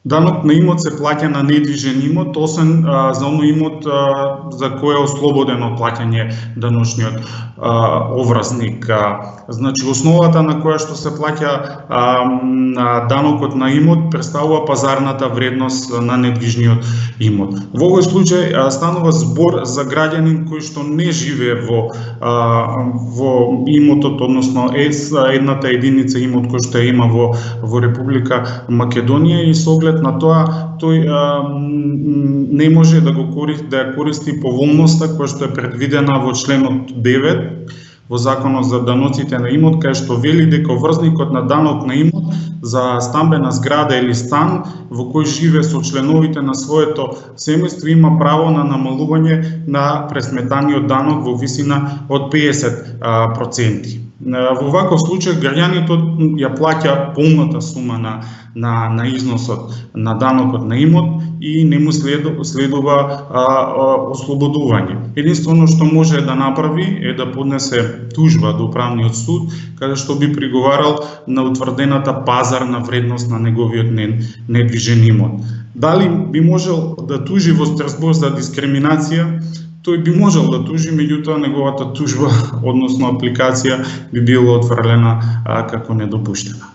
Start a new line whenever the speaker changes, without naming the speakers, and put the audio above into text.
Данок на имот се плаќа на недвижен имот, освен за оној имот за кој е ослободен од плаќање даночниот овразник. Значи, основата на која што се плаќа данокот на имот представува пазарната вредност на недвижниот имот. Во овој случај станува збор за граѓанин кој што не живее во имотот, односно едната единица имот кој што има во Република Македонија, и со оглед на тоа тој не може да ја користи поволноста која што е предвидена во членот 9 во Законот за даноците на имот, кај што вели дека врзникот на данок на имот за стамбена зграда или стан во кој живее со членовите на своето семејство има право на намалување на пресметаниот данок во висина од 50%. Во ваков случај граѓанинот ја плаќа полната сума на износот на данокот на имот и не му следува ослободување. Единствено што може да направи е да поднесе тужба до управниот суд, каде што би приговарал на утврдената пазарна вредност на неговиот недвижен имот. Дали би можел да тужи во Страсбург за дискриминација? Тој би можел да тужи, меѓутоа неговата тужба, односно апликација, би била отфрлена како недопуштена.